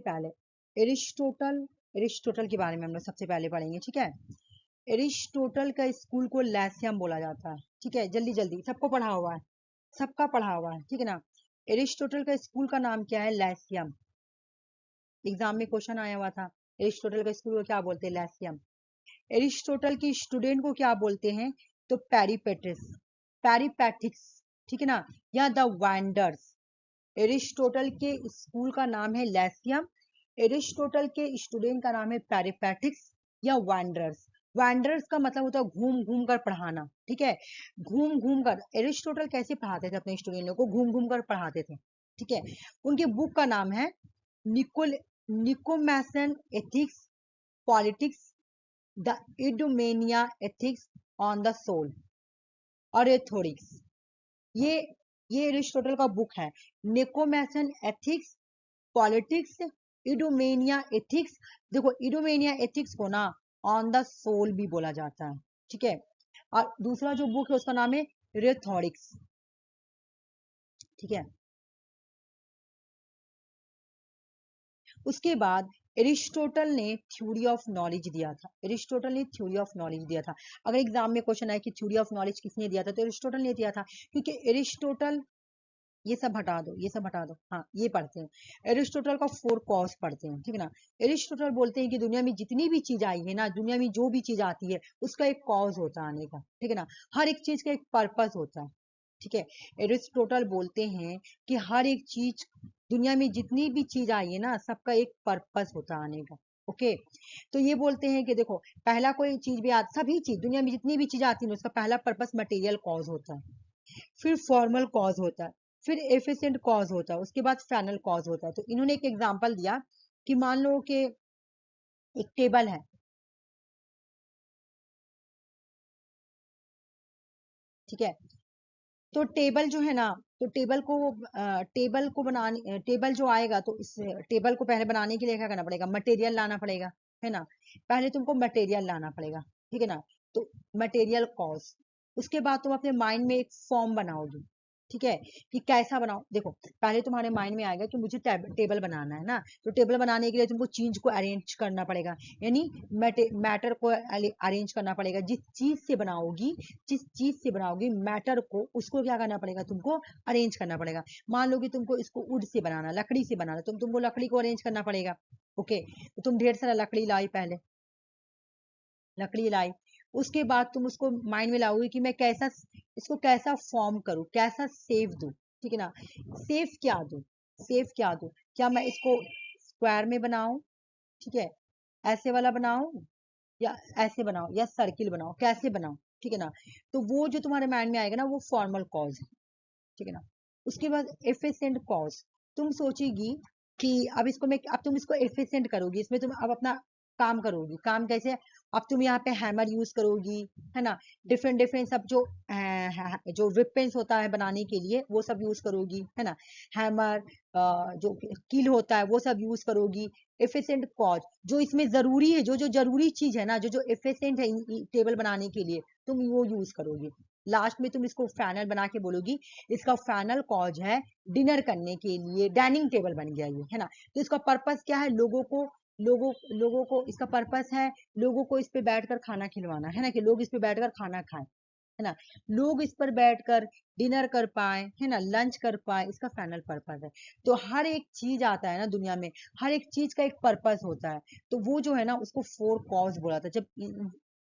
सबसे पहले एरिस्टोटल के बारे में हम लोग सबसे पहले पढ़ेंगे, ठीक है। एरिस्टोटल का स्कूल को लैसियम बोला जाता है, ठीक है। जल्दी जल्दी सबको पढ़ा हुआ है, सबका पढ़ा हुआ है, ठीक है ना। एरिस्टोटल का स्कूल का नाम क्या है? लैसियम। एग्जाम में क्वेश्चन आया हुआ था, एरिस्टोटल का स्कूल को क्या बोलते हैं? लैसियम। एरिस्टोटल की स्टूडेंट को क्या बोलते हैं? तो पैरीपैथिक्स, ठीक है ना, या द वांडर्स। एरिस्टोटल के स्कूल का नाम है लैसियम, एरिस्टोटल के स्टूडेंट का नाम है पैरीपैथिक्स या वांडरर्स। वांडरर्स का मतलब होता है घूम घूम कर पढ़ाना, ठीक है, घूम घूम कर। एरिस्टोटल कैसे पढ़ाते थे अपने स्टूडेंट लोगों को? घूम घूम कर पढ़ाते थे, ठीक है। उनके बुक का नाम है Nicomachean ethics, politics, the Eudemian ethics on the soul और एथोरिक्स। ये एरिस्टोटल का बुक है, Nicomachean ethics, politics, Eudemian ethics. देखो इडोमेनिया एथिक्स को ना ऑन द सोल भी बोला जाता है, ठीक है। और दूसरा जो बुक है उसका नाम है रेथोरिक्स, ठीक है। उसके बाद एरिस्टोटल ने थ्योरी ऑफ नॉलेज दिया था, एरिस्टोटल ने थ्योरी ऑफ नॉलेज दिया था। अगर एग्जाम में क्वेश्चन आए कि थ्योरी ऑफ नॉलेज किसने दिया था, तो एरिस्टोटल ने दिया था, क्योंकि एरिस्टोटल, ये सब हटा दो, ये सब हटा दो, हाँ ये पढ़ते हैं। एरिस्टोटल का 4 कॉज पढ़ते हैं, ठीक है ना। एरिस्टोटल बोलते हैं कि दुनिया में जितनी भी चीज आई है ना, दुनिया में जो भी चीज आती है उसका एक कॉज होता है आने का, ठीक है ना। हर एक चीज का एक पर्पस होता है, ठीक है। एरिस्टोटल बोलते हैं कि हर एक चीज, दुनिया में जितनी भी चीज आई है ना, सबका एक पर्पस होता है आने का, ओके। तो ये बोलते हैं कि देखो, पहला कोई चीज भी सभी चीज, दुनिया में जितनी भी चीज आती है उसका पहला पर्पस मटेरियल कॉज होता है, फिर फॉर्मल कॉज होता है, फिर एफिशिएंट कॉज होता है, उसके बाद फाइनल कॉज होता है। तो इन्होंने एक एग्जांपल दिया कि मान लो कि एक टेबल है, ठीक है। तो टेबल जो है ना, तो टेबल को बनाने, टेबल जो आएगा तो इस टेबल को पहले बनाने के लिए क्या करना पड़ेगा? मटेरियल लाना पड़ेगा, है ना। पहले तुमको मटेरियल लाना पड़ेगा, ठीक है ना। तो मटेरियल कॉस्ट, उसके बाद तुम अपने माइंड में एक फॉर्म बनाओगे, ठीक है, कि कैसा बनाओ। देखो पहले तुम्हारे माइंड में आएगा कि मुझे टेबल बनाना है ना, तो टेबल बनाने के लिए तुमको चीज को अरेंज करना पड़ेगा, यानी मैटर को अरेंज करना पड़ेगा। जिस चीज से बनाओगी मैटर को, उसको क्या करना पड़ेगा? तुमको अरेंज करना पड़ेगा। मान लो कि तुमको इसको वुड से बनाना, लकड़ी से बनाना, तुमको लकड़ी को अरेंज करना पड़ेगा, ओके। तो तुम ढेर सारा लकड़ी लाई, पहले लकड़ी लाई, उसके बाद तुम उसको माइंड में लाओगे कि मैं कैसा, इसको कैसा फॉर्म करूं, कैसा शेप दूं, ठीक है ना। शेप क्या दूं, शेप क्या दूं? क्या मैं इसको स्क्वायर में बनाऊं, ठीक है, ऐसे वाला बनाऊं, या ऐसे बनाओ, या सर्किल बनाओ, कैसे बनाओ, ठीक है ना। तो वो जो तुम्हारे माइंड में आएगा ना, वो फॉर्मल कॉज है, ठीक है ना। उसके बाद एफिशिएंट कॉज, तुम सोचेगी कि अब तुम इसको एफिशिएंट करोगी, इसमें तुम अब अपना काम करोगी। काम कैसे? अब तुम यहाँ पे हैमर यूज करोगी, है ना, डिफरेंट डिफरेंट सब जो वेपन्स होता है बनाने के लिए वो सब यूज करोगी, है ना। हैमर, जो किल होता है वो सब यूज करोगी। एफिशिएंट कॉज, जो इसमें जरूरी है, जो जो जरूरी चीज है ना, जो जो एफिशिएंट है टेबल बनाने के लिए, तुम वो यूज करोगी। लास्ट में तुम इसको फाइनल बना के बोलोगी इसका फाइनल कॉज है डिनर करने के लिए डाइनिंग टेबल बन गया ये, है ना। तो इसका पर्पस क्या है? लोगों को इसका पर्पस है लोगों को इस पे बैठकर खाना खिलवाना, है ना, कि लोग इस पे बैठकर खाना खाएं, है ना, लोग इस पर बैठकर डिनर कर पाए, है ना, लंच कर पाए, इसका फाइनल पर्पस है। तो हर एक चीज आता है ना दुनिया में, हर एक चीज का एक पर्पस होता है। तो वो जो है ना, उसको 4 कॉज बोला था। जब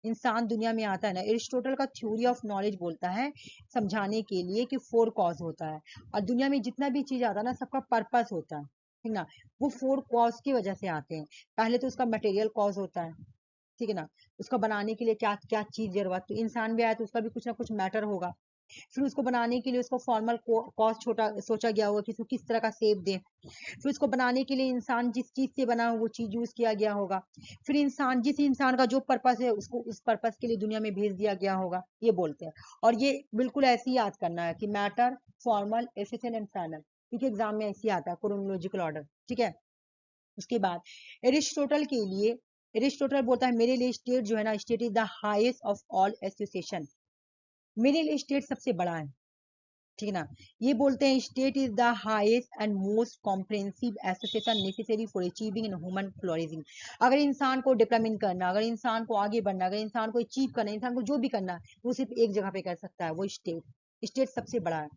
इंसान दुनिया में आता है ना, एरिस्टोटल का थ्योरी ऑफ नॉलेज बोलता है समझाने के लिए कि 4 कॉज होता है, और दुनिया में जितना भी चीज आता है ना, सबका पर्पस होता है, ठीक ना। वो 4 कॉज की वजह से आते हैं। पहले तो उसका मटेरियल कॉज होता है, ठीक है ना, उसका बनाने के लिए क्या क्या चीज जरूरत, तो इंसान भी आया तो उसका भी कुछ ना कुछ मैटर होगा। फिर उसको बनाने के लिए उसको फॉर्मल कॉज छोटा सोचा गया होगा कि इसको किस तरह का शेप दें। फिर उसको बनाने के लिए इंसान जिस चीज से बना हो वो चीज यूज किया गया होगा। फिर जिस इंसान का जो पर्पस है उसको उस पर्पस के लिए दुनिया में भेज दिया गया होगा, ये बोलते हैं। और ये बिल्कुल ऐसे ही याद करना है कि matter, formal, efficient and final, क्योंकि एग्जाम में ऐसे ही आता है क्रोनोलॉजिकल ऑर्डर, ठीक है। उसके बाद एरिस्टोटल के लिए, एरिस्टोटल बोलता है मेरे लिए स्टेट जो है ना, state is the highest of all association, मेरे लिए स्टेट सबसे बड़ा है, ठीक है ना। ये बोलते हैं state is the highest and most comprehensive association necessary for achieving in human flourishing. अगर इंसान को डेवलपमेंट करना, अगर इंसान को आगे बढ़ना, अगर इंसान को अचीव करना, इंसान को जो भी करना है वो सिर्फ एक जगह पे कर सकता है, वो स्टेट। स्टेट सबसे बड़ा है।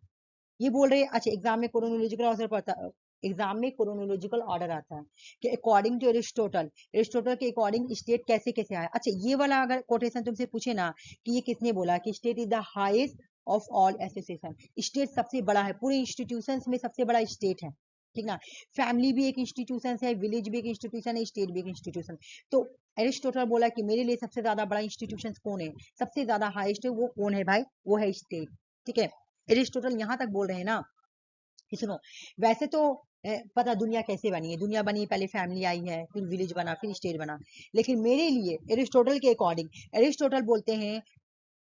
ये बोल रहे हैं, अच्छा एग्जाम में क्रोनोलॉजिकल ऑर्डर पड़ता है, एग्जाम में क्रोनोलॉजिकल ऑर्डर आता है कि अकॉर्डिंग टू एरिस्टोटल, एरिस्टोटल के अकॉर्डिंग स्टेट कैसे कैसे आया। अच्छा ये वाला अगर कोटेशन तुमसे पूछे ना कि ये किसने बोला कि state is the highest of all association, state सबसे बड़ा है, पूरे इंस्टीट्यूशन में सबसे बड़ा स्टेट है, ठीक ना। फैमिली भी एक इंस्टीट्यूशन है, विलेज भी एक इंस्टीट्यूशन है, स्टेट भी एक इंस्टीट्यूशन। तो एरिस्टोटल बोला कि मेरे लिए सबसे ज्यादा बड़ा इंस्टीट्यूशन कौन है, सबसे ज्यादा हाईएस्ट है, वो कौन है भाई, वो है स्टेट, ठीक है। एरिस्टोटल यहाँ तक बोल रहे हैं ना कि सुनो, वैसे तो पता दुनिया कैसे बनी है, दुनिया बनी पहले फैमिली आई है, फिर विलेज बना, फिर स्टेट बना, लेकिन मेरे लिए एरिस्टोटल के अकॉर्डिंग, एरिस्टोटल बोलते हैं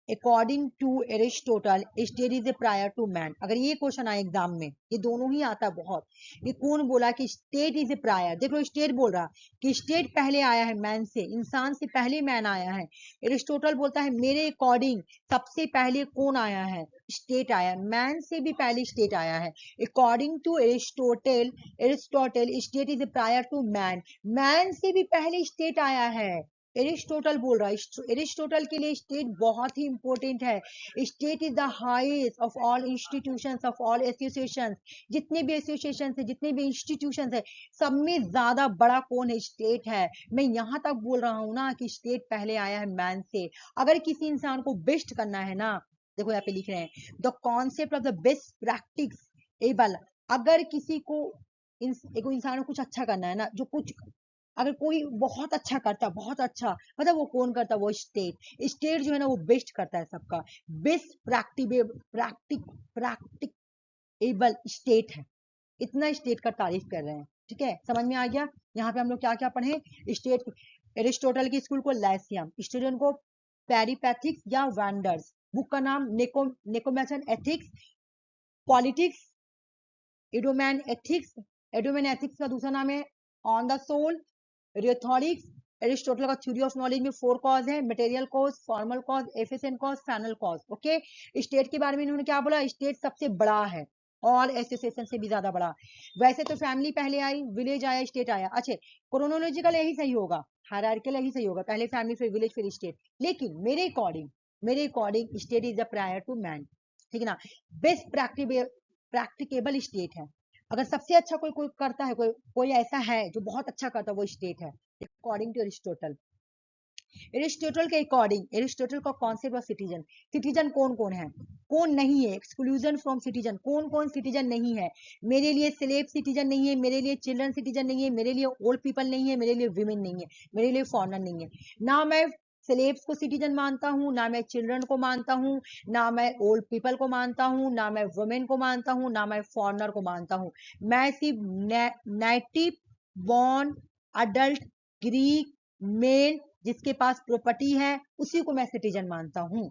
according to Aristotle state is a prior to man. अगर ये क्वेश्चन आए एग्जाम में, ये दोनों ही आता है बहुत, ये कौन बोला कि स्टेट इज ए प्रायर, देखो स्टेट बोल रहा कि स्टेट पहले आया है मैन से, इंसान से पहले मैन आया है। एरिस्टोटल बोलता है मेरे अकॉर्डिंग सबसे पहले कौन आया है, स्टेट आया, मैन से भी पहले स्टेट आया है। According to Aristotle, Aristotle state is a prior to man, man से भी पहले स्टेट आया है। एरिस्टोटल बोल रहा है, एरिस्टोटल के लिए स्टेट बहुत ही इंपॉर्टेंट है। State is the highest of all institutions, of all associations, जितने भी एसोसिएशंस है, जितने भी इंस्टीट्यूशंस है, सब में ज्यादा बड़ा कौन है, स्टेट है। मैं यहाँ तक बोल रहा हूँ ना कि स्टेट पहले आया है मैन से। अगर किसी इंसान को बेस्ट करना है ना, देखो यहाँ पे लिख रहे हैं the concept of the best practice able, अगर किसी को एक इंसान को कुछ अच्छा करना है ना, जो कुछ अगर कोई बहुत अच्छा करता है, बहुत अच्छा, मतलब वो कौन करता है, वो स्टेट। स्टेट जो है ना वो बेस्ट करता है सबका, बेस्ट प्रैक्टिकेबल स्टेट है, इतना स्टेट का तारीफ कर रहे हैं, ठीक है। समझ में आ गया। यहाँ पे हम लोग क्या क्या पढ़े, स्टेट, एरिस्टोटल की स्कूल को लैसियम, स्टूडेंट को पेरिपैथिक्स या वैंडर्स, बुक का नाम निकोमेसन एथिक्स, पॉलिटिक्स, एडोमैन एथिक्स, एडोमैन एथिक्स का दूसरा नाम है ऑन द सोल, रिथोरिक्स, एरिस्टोटल का थ्योरी ऑफ नॉलेज में 4 कॉज है, material cause, formal cause, efficient cause, final cause. Okay, state के बारे में इन्होंने क्या बोला, स्टेट सबसे बड़ा है, ऑल एसोसिएशन से भी ज्यादा बड़ा। वैसे तो फैमिली पहले आई, विलेज आया, स्टेट आया। अच्छा क्रोनोलॉजिकल यही सही होगा, हायरार्किकल यही सही होगा, पहले फैमिली फिर विलेज फिर स्टेट, लेकिन मेरे according state is the prior to man, ठीक है ना। बेस्ट प्रैक्टिकेबल स्टेट है। अगर सबसे अच्छा कोई कोई करता है, कोई ऐसा है जो बहुत अच्छा करता है, वो स्टेट है अकॉर्डिंग टू एरिस्टोटल। एरिस्टोटल के अकॉर्डिंग, एरिस्टोटल का कॉन्सेप्ट ऑफ सिटीजन, सिटीजन कौन कौन है, कौन नहीं है, एक्सक्लूजन फ्रॉम सिटीजन, कौन कौन सिटीजन नहीं है। मेरे लिए स्लेव सिटीजन नहीं है, मेरे लिए चिल्ड्रन सिटीजन नहीं है, मेरे लिए ओल्ड पीपल नहीं है, मेरे लिए विमेन नहीं है, मेरे लिए फॉरनर नहीं है। ना मैं स्लेव्स को सिटीजन मानता हूँ, ना मैं चिल्ड्रन को मानता हूँ, ना मैं ओल्ड पीपल को मानता हूँ, ना मैं वुमेन को मानता हूँ, ना मैं फॉरनर को मानता हूँ। मैं सिर्फ native born adult Greek male जिसके पास प्रॉपर्टी है उसी को मैं सिटीजन मानता हूँ।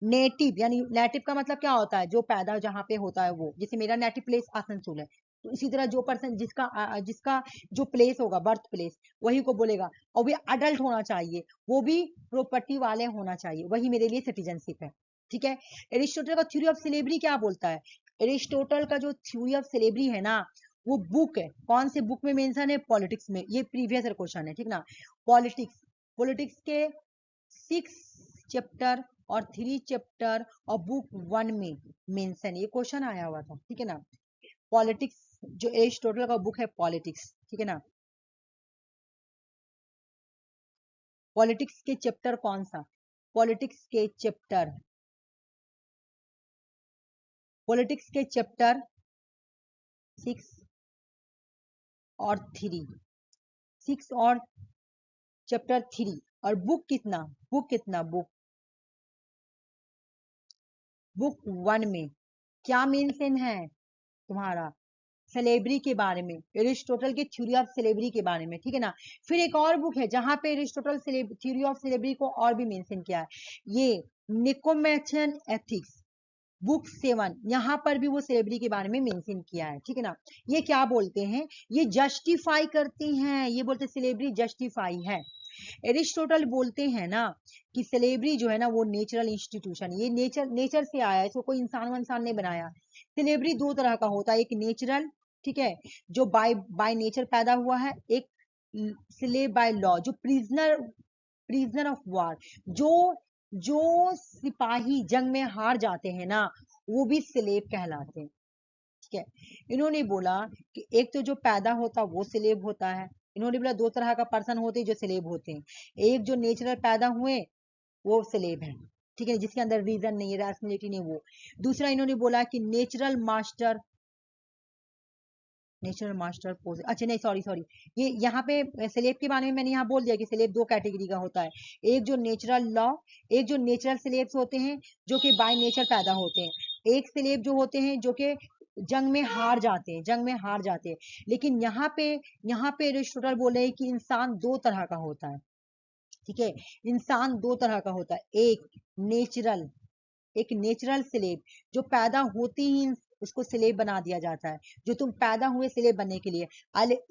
नेटिव यानी नेटिव का मतलब क्या होता है, जो पैदा जहाँ पे होता है वो, जैसे मेरा नेटिव प्लेस आसनसोल है, तो इसी तरह जो पर्सन जिसका जो प्लेस होगा बर्थ प्लेस वही को बोलेगा, और वो अडल्ट होना चाहिए, वो भी प्रॉपर्टी वाले होना चाहिए, वही मेरे लिए सिटीजनशिप है, ठीक है। एरिस्टोटल का थ्योरी ऑफ स्लेवरी क्या बोलता है, एरिस्टोटल का जो थ्योरी ऑफ स्लेवरी है ना वो बुक है, कौन से बुक में मेंशन है, पॉलिटिक्स में, ये प्रीवियस क्वेश्चन है, ठीक ना। पॉलिटिक्स, पॉलिटिक्स के 6 चैप्टर और 3 चैप्टर और बुक 1 में मेंशन, ये क्वेश्चन आया हुआ था, ठीक है ना। पॉलिटिक्स जो एरिस्टोटल का बुक है पॉलिटिक्स, ठीक है ना। पॉलिटिक्स के चैप्टर कौन सा, पॉलिटिक्स के चैप्टर, पॉलिटिक्स के चैप्टर 6 और 3, 6 और चैप्टर 3, और बुक कितना, बुक 1 में क्या मेंशन है तुम्हारा, स्लेवरी के बारे में, एरिस्टोटल के थ्योरी ऑफ स्लेवरी के बारे में, ठीक है ना। फिर एक और बुक है जहां पे एरिस्टोटल थ्योरी ऑफ स्लेवरी को और भी मेंशन किया है, ये निकोमेचियन एथिक्स, बुक 7, यहाँ पर भी वो स्लेवरी के बारे में मेंशन किया है, ठीक है ना। ये क्या बोलते हैं, ये जस्टिफाई करते हैं, ये बोलते स्लेवरी जस्टिफाई है। एरिस्टोटल बोलते हैं ना कि स्लेवरी जो है ना वो नेचुरल इंस्टीट्यूशन, ये नेचर से आया है, इसको कोई इंसान ने बनाया। स्लेवरी दो तरह का होता है, एक नेचुरल, ठीक है, जो बाय नेचर पैदा हुआ है, एक स्लेव बाय लॉ, जो प्रिजनर ऑफ वार, जो जो सिपाही जंग में हार जाते हैं ना वो भी स्लेव कहलाते हैं। ठीक है, इन्होंने बोला कि एक तो जो पैदा होता वो स्लेव होता है। इन्होंने बोला दो तरह का पर्सन होते हैं जो स्लेव होते हैं, एक जो नेचुरल पैदा हुए वो स्लेव है, ठीक है, जिसके अंदर रीजन नहीं है, रैशनैलिटी नहीं, वो। दूसरा इन्होंने बोला कि नेचुरल मास्टर अच्छा नहीं, सॉरी, ये यहाँ पे स्लेब के बारे में मैंने यहाँ बोल दिया कि स्लेब दो कैटेगरी का होता है, एक जो नेचुरल लॉ, एक जो नेचुरल स्लेब्स होते हैं जो कि बाय नेचर पैदा होते हैं, एक स्लेब जो होते हैं जो कि जंग में हार जाते हैं। लेकिन यहाँ पे एरिस्टोटल बोल रहे हैं कि इंसान दो तरह का होता है, ठीक है, इंसान दो तरह का होता है, एक नेचुरल स्लेब जो पैदा होती ही उसको स्लेब बना दिया जाता है, जो तुम पैदा हुए स्लेब बनने के लिए।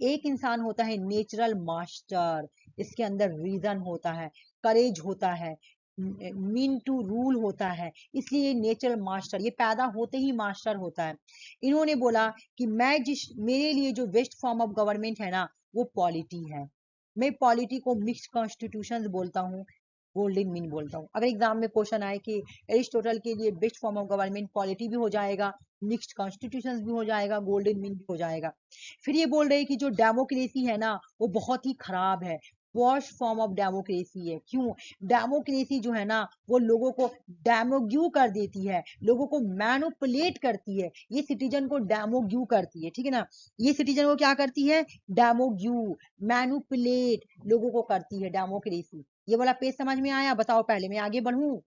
एक इंसान होता है नेचुरल मास्टर, इसके अंदर रीजन होता है, करेज होता है, मीन टू रूल होता है, इसलिए नेचुरल मास्टर, ये पैदा होते ही मास्टर होता है। इन्होंने बोला कि मेरे लिए जो बेस्ट फॉर्म ऑफ गवर्नमेंट है ना वो पॉलिटी है। मैं पॉलिटी को मिक्स्ड कॉन्स्टिट्यूशंस बोलता हूँ, गोल्डन मीन बोलता हूँ। अगर एग्जाम में क्वेश्चन आए कि एरिस्टोटल के लिए best form of government polity भी हो जाएगा, मिक्स्ड कॉन्स्टिट्यूशंस भी हो जाएगा, गोल्डन मीन भी हो जाएगा। फिर ये बोल रहे हैं कि जो डेमोक्रेसी है ना वो बहुत ही खराब है, वर्स्ट फॉर्म ऑफ डेमोक्रेसी है। क्यों? डेमोक्रेसी जो है ना वो लोगों को डेमोग्यू कर देती है, लोगों को मैनिपुलेट करती है, ये सिटीजन को डेमोग्यू करती है, ठीक है ना, ये सिटीजन को क्या करती है? डेमोग्यू, मैनिपुलेट लोगों को करती है डेमोक्रेसी। ये वाला पेज समझ में आया? बताओ, पहले मैं आगे बढ़ूं,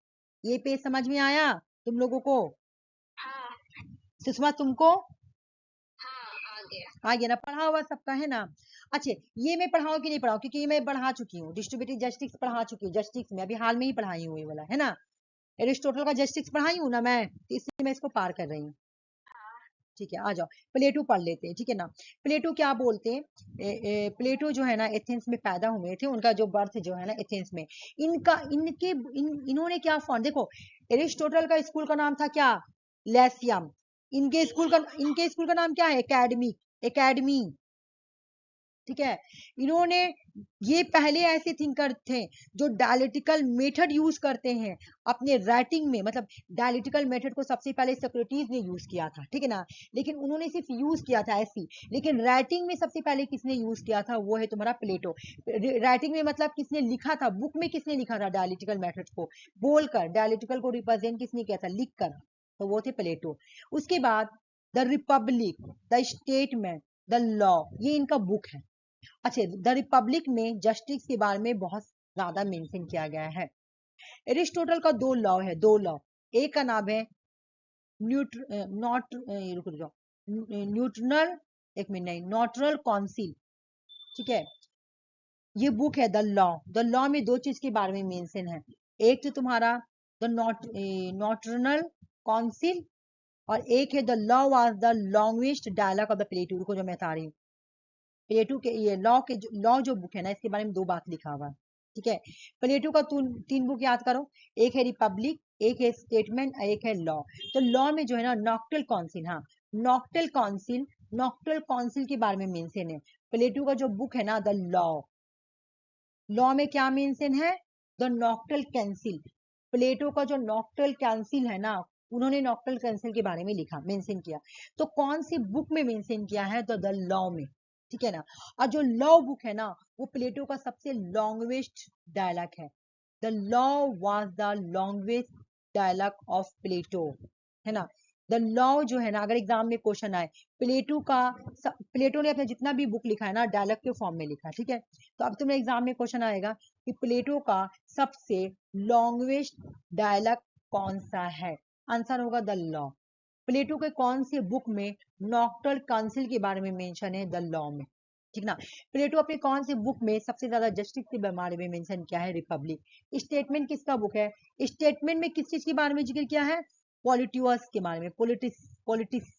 ये पेज समझ में आया तुम लोगों को? सुषमा तुमको आ गया ना? पढ़ा हुआ सबका है ना? अच्छा, ये मैं पढ़ाऊं कि नहीं पढ़ाऊं, क्योंकि ये मैं पढ़ा चुकी हूँ, डिस्ट्रीब्यूटिव जस्टिस पढ़ा चुकी हूँ, जस्टिस में अभी हाल में ही पढ़ाई हूँ ये वाला, है ना, एरिस्टोटल का जस्टिस पढ़ाई हूँ ना मैं, इसलिए मैं इसको पार कर रही हूँ। ठीक है, आ जाओ प्लेटो पढ़ लेते हैं, ठीक है ना। प्लेटो क्या बोलते हैं? प्लेटो जो है ना एथेंस में पैदा हुए थे, उनका जो बर्थ जो है ना एथेंस में, इन्होंने क्या फॉर्म, देखो एरिस्टोटल का स्कूल का नाम था क्या? लेसियम। इनके स्कूल का नाम क्या है? एकेडमी, ठीक है। इन्होंने, ये पहले ऐसे थिंकर थे जो डायलेक्टिकल मेथड यूज करते हैं अपने राइटिंग में, मतलब डायलेक्टिकल मेथड को सबसे पहले सोक्रेटिस ने यूज किया था, ठीक है ना, लेकिन उन्होंने सिर्फ यूज किया था ऐसी, लेकिन राइटिंग में सबसे पहले किसने यूज किया था? वो है तुम्हारा प्लेटो। राइटिंग में मतलब किसने लिखा था, बुक में किसने लिखा था डायलेक्टिकल मेथड को बोलकर, डायलेक्टिकल को रिप्रेजेंट किसने किया था? लिखकर, तो वो थे प्लेटो। उसके बाद the Republic, the statement, the law, ये इनका बुक है। अच्छा, द रिपब्लिक में जस्टिस के बारे में बहुत ज्यादा मेंशन किया गया है। एरिस्टोटल का दो लॉ है, एक का नाम है न्यूट्रल, एक मिनट, नहीं, नॉटरल काउंसिल, ठीक है, ये बुक है द लॉ में दो चीज के बारे में मेंशन है, एक तो तुम्हारा द नॉटरल काउंसिल, और एक है the law was the longest dialogue of the Plato. रुको जो मैं बता रही हूँ, प्लेटो के ये लॉ जो बुक है ना इसके बारे में दो बात लिखा हुआ है, ठीक है। प्लेटो का तीन बुक याद करो, एक है रिपब्लिक, एक है स्टेटमेंट, एक है लॉ। तो लॉ में जो है ना नॉक्टल काउंसिल, हाँ, नॉक्टल काउंसिल के बारे में मेंशन है। प्लेटो का जो बुक है ना द लॉ में क्या मेंशन है? The नॉक्टल council. प्लेटो का जो नॉक्टल काउंसिल है ना, उन्होंने नॉक्टल काउंसिल के बारे में लिखा, मेंशन किया। तो कौन सी बुक में मेंशन किया है? तो द लॉ में, ठीक है ना। और जो लॉ बुक है ना वो प्लेटो का सबसे लॉन्गेस्ट डायलॉग है। The law was the longest dialogue of Plato, है ना। द लॉ जो है ना, अगर एग्जाम में क्वेश्चन आए, प्लेटो ने अपना जितना भी बुक लिखा है ना डायलॉग के फॉर्म में लिखा, ठीक है। तो अब तुम्हें एग्जाम में क्वेश्चन आएगा कि प्लेटो का सबसे लॉन्गेस्ट डायलॉग कौन सा है? आंसर होगा द लॉ। प्लेटो के कौन से बुक में नॉक्टल काउंसिल के बारे में मेंशन है? द लॉ में, ठीक ना। प्लेटो अपने कौन से बुक में सबसे ज्यादा जस्टिस के बारे में मेंशन किया है? रिपब्लिक। स्टेटमेंट किसका बुक है? स्टेटमेंट में किस चीज के बारे में जिक्र किया है? पॉलिटियस के बारे में, पॉलिटिक्स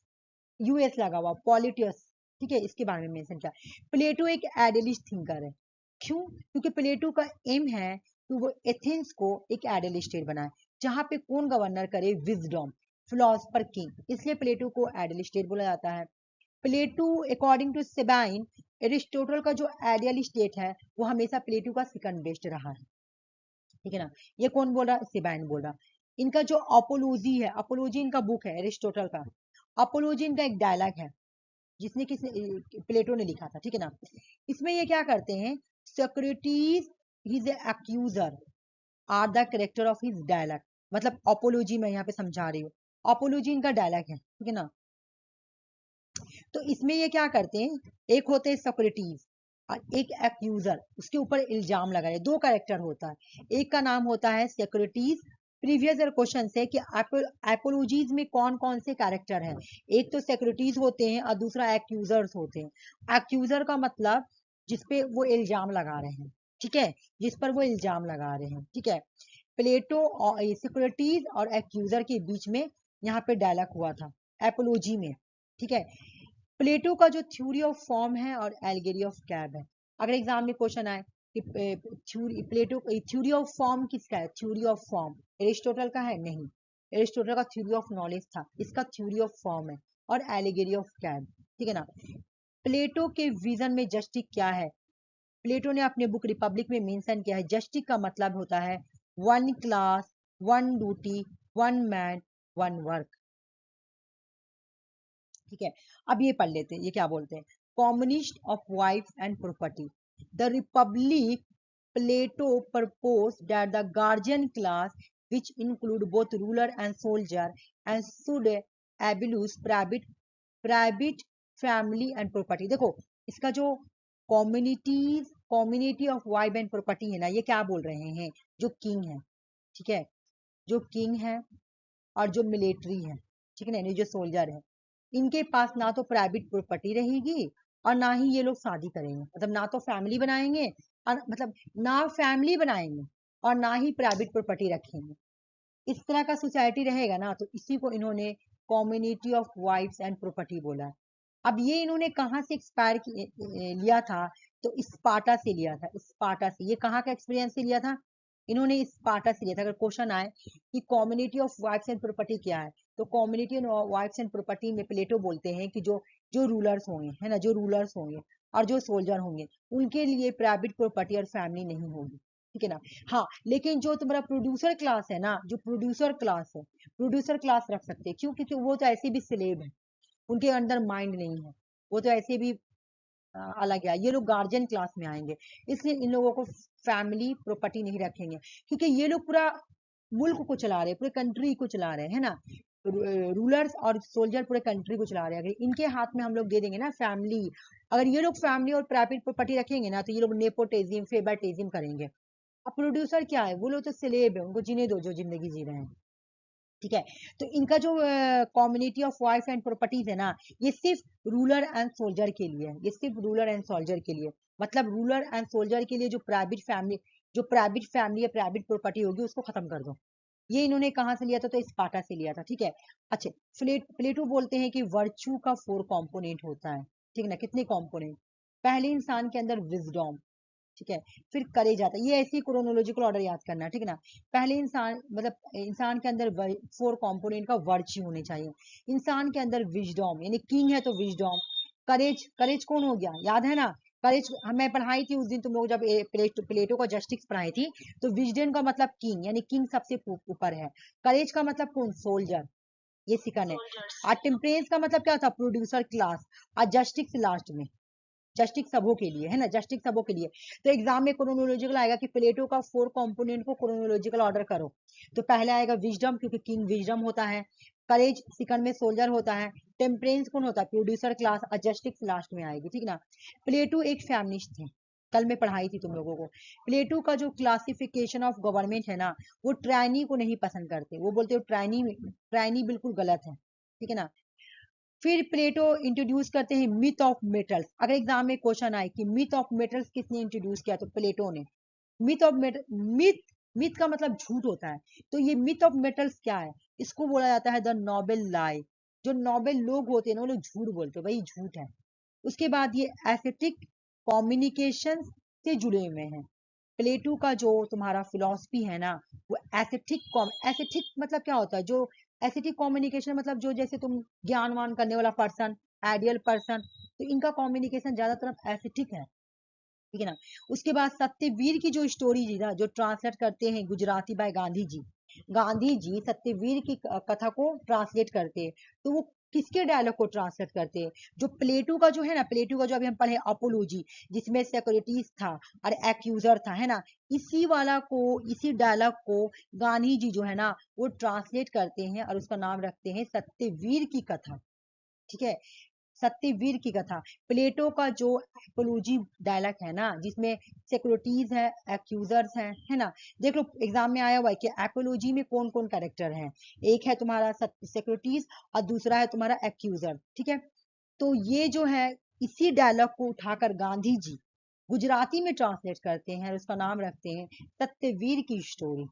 यूएस लगा हुआ, पॉलिटियस, ठीक है, इसके बारे में मेंशन किया। प्लेटो एक आइडियलिस्ट थिंकर है, क्यों? क्योंकि प्लेटो का एम है कि वो एथेंस को एक आइडियल स्टेट बनाए जहां पे कौन गवर्नर करे? विजडम, फिलोसफर, किंग, इसलिए प्लेटो को आइडियल स्टेट बोला जाता है। प्लेटो अकॉर्डिंग टू सेबाइन, एरिस्टोटल का जो आइडियल स्टेट है वो हमेशा प्लेटो का सेकंड बेस्ट रहा है, ठीक है ना। ये कौन बोल रहा? सेबाइन बोल रहा। इनका जो अपोलोजी है, अपोलोजी इनका बुक है एरिस्टोटल का, अपोलोजी इनका एक डायलॉग है जिसने किसने? प्लेटो ने लिखा था, ठीक है ना। इसमें ये क्या करते हैं? Socrates is accuser are the character of his dialogue, मतलब अपोलोजी में यहाँ पे समझा रही हूँ, अपोलोजी इनका डायलॉग है, ठीक है ना। तो इसमें ये क्या करते हैं? एक होते हैं सोक्रेटिस और एक एक्यूजर, उसके ऊपर इल्जाम लगा रहे, दो कैरेक्टर होता है, एक का नाम होता है सोक्रेटिस। प्रीवियस ईयर क्वेश्चन है कि एपोलॉजीज में कौन कौन से कैरेक्टर हैं? एक तो सोक्रेटिस होते हैं और दूसरा एक्यूजर्स होते हैं। एक्यूजर का मतलब जिसपे वो इल्जाम लगा रहे हैं, ठीक है, जिस पर वो इल्जाम लगा रहे हैं, ठीक है। प्लेटो और सोक्रेटिस और एक्यूजर के बीच में यहाँ पे डायलॉग हुआ था एपोलॉजी में, ठीक है। प्लेटो का जो थ्योरी ऑफ फॉर्म है और एल्गेरी ऑफ कैब है, अगर एग्जाम में क्वेश्चन आए कि प्लेटो थ्योरी ऑफ फॉर्म किसका है? थ्योरी ऑफ फॉर्म एरिस्टोटल का है? नहीं, एरिस्टोटल का थ्योरी ऑफ नॉलेज था, इसका थ्योरी ऑफ फॉर्म है और एलिगेरी ऑफ कैब, ठीक है ना। प्लेटो के विजन में जस्टिस क्या है? प्लेटो ने अपने बुक रिपब्लिक में मेंशन किया है, जस्टिस का मतलब होता है one class, one duty, one man, one work, ठीक है। अब ये पढ़ लेते हैं, ये क्या बोलते हैं? Communist of wife and property, the Republic, Plato propose that the guardian class which include both ruler and soldier and should abolish private family and property। देखो इसका जो community of wife and property है ना, ये क्या बोल रहे हैं? जो किंग है, ठीक है, जो किंग है और जो मिलिट्री है, ठीक है ना, जो सोल्जर है, इनके पास ना तो प्राइवेट प्रॉपर्टी रहेगी और ना ही ये लोग शादी करेंगे, मतलब ना तो फैमिली बनाएंगे और मतलब ना फैमिली बनाएंगे और ना ही प्राइवेट प्रॉपर्टी रखेंगे। इस तरह का सोसाइटी रहेगा ना, तो इसी को इन्होंने community of wifes and property बोला। अब ये इन्होंने कहाँ से एक्सपायर लिया था? तो स्पार्टा से लिया था, स्पार्टा से। ये कहाँ का एक्सपीरियंस से लिया था? इन्होंने स्पार्टा से लिया था। अगर क्वेश्चन आए कि community of wifes and property क्या है, तो community of wifes and property में प्लेटो बोलते हैं कि जो जो रूलर्स होंगे, है ना, जो रूलर्स होंगे और जो सोल्जर होंगे, उनके लिए प्राइवेट प्रॉपर्टी और फैमिली नहीं होगी, ठीक है ना। हाँ, लेकिन जो तुम्हारा प्रोड्यूसर क्लास है ना, जो प्रोड्यूसर क्लास है, प्रोड्यूसर क्लास रख सकते हैं, क्यों? क्योंकि वो तो ऐसे भी स्लेव है, उनके अंदर माइंड नहीं है, वो तो ऐसे भी अलग है। ये लोग गार्जियन क्लास में आएंगे, इसलिए इन लोगों को फैमिली प्रॉपर्टी नहीं रखेंगे, क्योंकि ये लोग पूरा मुल्क को चला रहे हैं, पूरे कंट्री को चला रहे हैं, है ना। रूलर्स और सोल्जर पूरे कंट्री को चला रहे हैं। अगर इनके हाथ में हम लोग दे देंगे ना फैमिली, अगर ये लोग फैमिली और प्राइवेट प्रॉपर्टी रखेंगे ना, तो ये लोग नेपोटिज्म, फेवरटिज्म करेंगे। अब प्रोड्यूसर क्या है? वो लोग तो स्लेब है, उनको जीने दो जो जिंदगी जी रहे हैं, ठीक है। तो इनका जो community of wife and properties है ना, ये सिर्फ रूलर एंड सोल्जर के लिए है, ये सिर्फ रूलर एंड सोल्जर के लिए, मतलब रूलर एंड सोल्जर के लिए जो प्राइवेट फैमिली या प्राइवेट प्रॉपर्टी होगी उसको खत्म कर दो। ये इन्होंने कहाँ से लिया था? तो स्पार्टा से लिया था, ठीक है। अच्छा, प्लेटो बोलते हैं कि वर्च्यू का 4 कॉम्पोनेंट होता है, ठीक है ना। कितने कॉम्पोनेंट? पहले इंसान के अंदर विजडम, ठीक है, फिर करेज आता है। ये ऐसी क्रोनोलॉजिकल ऑर्डर याद करना है, ठीक है ना। पहले इंसान, मतलब इंसान के अंदर 4 कंपोनेंट का वर्च्यू होने चाहिए। इंसान के अंदर विजडम, यानी किंग है तो विजडम। करेज, करेज कौन हो गया? याद है ना, करेज मैं पढ़ाई थी उस दिन, तुम लोग जब प्लेटो का जस्टिस पढ़ाई थी, तो विजडम का मतलब किंग, यानी किंग सबसे ऊपर है। करेज का मतलब कौन? सोल्जर, ये सिकन है। और टेम्परेंस का मतलब क्या था? Producer class. और जस्टिस लास्ट में, जस्टिस सबों के लिए, है ना, जस्टिस सबों के लिए। तो एग्जाम में क्रोनोलॉजिकल आएगा कि प्लेटो का 4 कंपोनेंट को क्रोनोलॉजिकल ऑर्डर करो। तो पहले आएगा विजडम, क्योंकि किंग विजडम होता है। करेज सेकंड में सोल्जर होता है। टेम्परेंस कौन होता है? Producer class. और जस्टिस लास्ट में आएगी, ठीक ना। प्लेटो एक फेमिनिस्ट थे, कल मैं पढ़ाई थी तुम लोगों को। प्लेटो का जो क्लासिफिकेशन ऑफ गवर्नमेंट है ना, वो ट्रायनी को नहीं पसंद करते, वो बोलते हो ट्रायनी बिल्कुल गलत है, ठीक है ना। फिर प्लेटो इंट्रोड्यूस करते हैं मिथ ऑफ मेटल्स। अगर एग्जाम में क्वेश्चन आए कि मिथ ऑफ मेटल्स किसने इंट्रोड्यूस किया, तो प्लेटो ने। मिथ ऑफ मेटल, मिथ का मतलब झूठ होता है, तो ये मिथ ऑफ मेटल्स क्या है? इसको बोला जाता है द नोबेल लाई। जो नोबेल लोग होते हैं ना, वो लोग झूठ बोलते हैं, भाई झूठ है। उसके बाद ये एस्थेटिक कम्युनिकेशन से जुड़े हुए हैं। प्लेटो का जो तुम्हारा फिलॉसफी है ना, वो एसेटिक मतलब क्या होता है, जो एसेटिक कम्युनिकेशन मतलब जो जैसे तुम ज्ञानवान करने वाला पर्सन, आइडियल पर्सन, तो इनका कम्युनिकेशन ज्यादातर एसेटिक है, ठीक है ना। उसके बाद सत्यवीर की जो स्टोरी जी ना, जो ट्रांसलेट करते हैं गुजराती बाय गांधी जी, गांधी जी सत्यवीर की कथा को ट्रांसलेट करते हैं, तो वो किसके डायलॉग को ट्रांसलेट करते हैं, जो प्लेटो का जो है ना, प्लेटो का जो अभी हम पढ़े अपोलोजी, जिसमें सिक्योरिटीज था और एक्यूजर था, है ना, इसी वाला को, इसी डायलॉग को गांधी जी जो है ना वो ट्रांसलेट करते हैं और उसका नाम रखते हैं सत्यवीर की कथा, ठीक है। सत्यवीर की कथा, प्लेटो का जो एपोलॉजी डायलॉग है ना, जिसमें सिक्योरिटीज है, एक्यूजर्स हैं, है ना। देख लो एग्जाम में आया हुआ है कि एपोलॉजी में कौन कौन कैरेक्टर हैं, एक है तुम्हारा सिक्योरिटीज और दूसरा है तुम्हारा एक्यूजर, ठीक है। तो ये जो है इसी डायलॉग को उठाकर गांधी जी गुजराती में ट्रांसलेट करते हैं और उसका नाम रखते हैं सत्यवीर की स्टोरी।